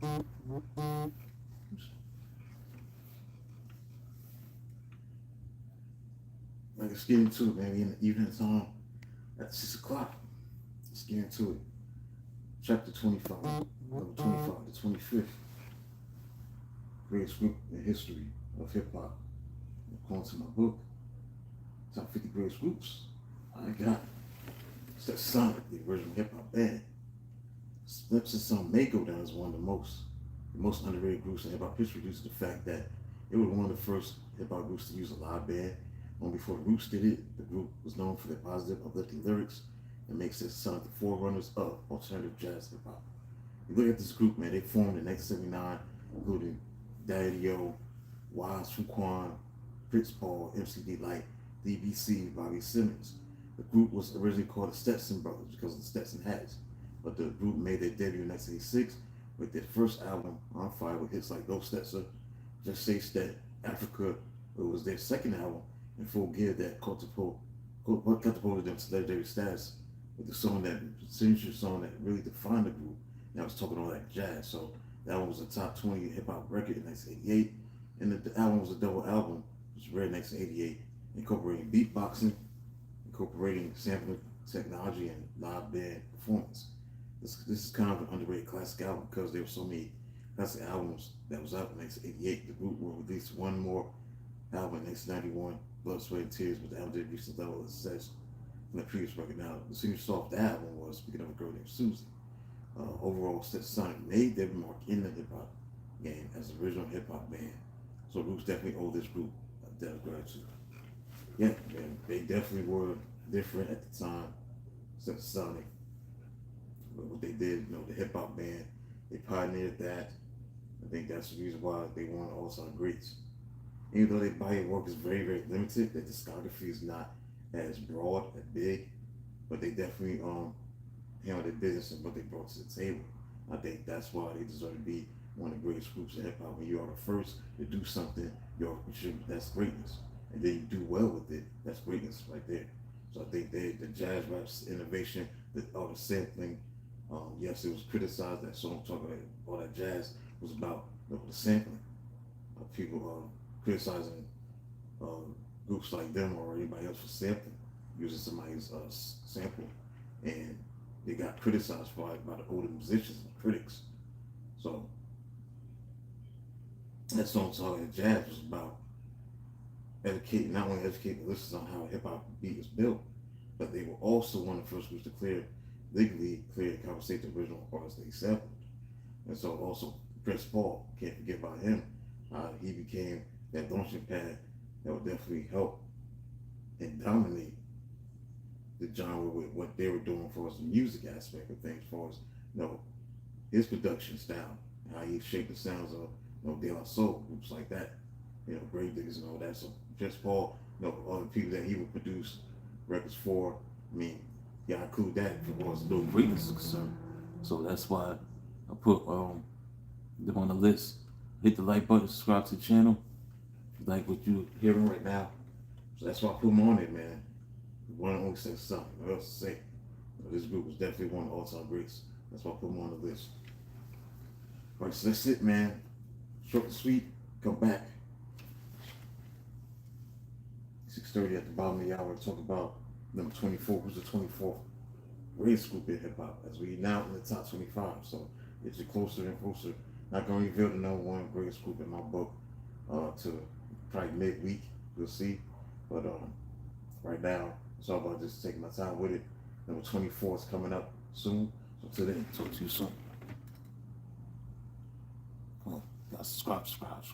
Like, let's get into it, man. We in the evening time at 6 o'clock. Let's get into it. Chapter 25, number 25, the 25th greatest group in history of hip hop. According to my book, top 50 greatest groups. I got Stetsasonic, the original hip hop band. Stetsasonic may go down as one of the most underrated groups in hip hop history due to the fact that it was one of the first hip hop groups to use a live band. Long before the Roots did it, the group was known for their positive, uplifting lyrics and makes Stetsasonic the forerunners of alternative jazz hip hop. You look at this group, man, they formed in 1979, including Daddy-O, Wise from Quan, Fritz Paul, MCD Light, DBC, Bobby Simmons. The group was originally called the Stetson Brothers because of the Stetson hats, but the group made their debut in 1986 with their first album, On Fire, with hits like Go Stetson, Just Say Stet, Africa. It was their second album, in Full Gear, that catapulted them to legendary status with the signature song that really defined the group. That was talking all that jazz. So that one was a top 20 hip hop record in 1988, and the album was a double album, which was rare in 1988, incorporating beatboxing, incorporating sampling technology, and live band performance. This is kind of an underrated classic album because there were so many classic albums that was out in 1988. The group will release one more album in 1991, Blood, Sweat, and Tears, but the album did reach the level of success from the previous record. Now, the single off the album was Speaking of a Girl Named Susie. Overall, Stetsasonic made their mark in the hip hop game as the original hip hop band. So Roots definitely owe this group a debt of gratitude. Yeah, man, they definitely were different at the time. Stetsasonic, but what they did, the hip hop band, they pioneered that. I think that's the reason why they won all-time greats. Even though their body of work is very, very limited, their discography is not as broad, as big, but they definitely handled their business and what they brought to the table. I think that's why they deserve to be one of the greatest groups in hip hop. When you are the first to do something, that's greatness. And then you do well with it, that's greatness right there. So I think the jazz rap's innovation, all the sampling, yes, it was criticized that song talking about all that jazz was about the sampling. People criticizing groups like them or anybody else for sampling, using somebody's sample, and they got criticized for it by the older musicians and critics. So that song talking jazz was about not only educating listeners on how a hip hop beat is built, but they were also one of the first groups to legally clear and compensate the original artists they sampled. And so also Chris Paul, can't forget about him. He became that launching pad that would definitely help and dominate the genre with what they were doing for us, the music aspect of things, for us, his production style, how he shaped the sounds of, De La Soul, groups like that, Grave Diggers and all that. So Chris Paul, all the people that he would produce records for, I mean, yeah, I include that for what his little greatness is concerned. So that's why I put them on the list. Hit the like button, subscribe to the channel. If you like what you're hearing right now. So that's why I put them on it, man. One only says something. What else to say? This group was definitely one of the all-time greats. That's why I put them on the list. All right, so that's it, man. Short and sweet. Come back. 6:30 at the bottom of the hour to talk about number 24. Who's the 24th greatest group in hip hop? As we now in the top 25. So it's closer and closer. Not gonna reveal the number one greatest group in my book to probably midweek. We'll see. But right now, it's all about just taking my time with it. Number 24 is coming up soon. So till then, talk to you soon. Come on, subscribe.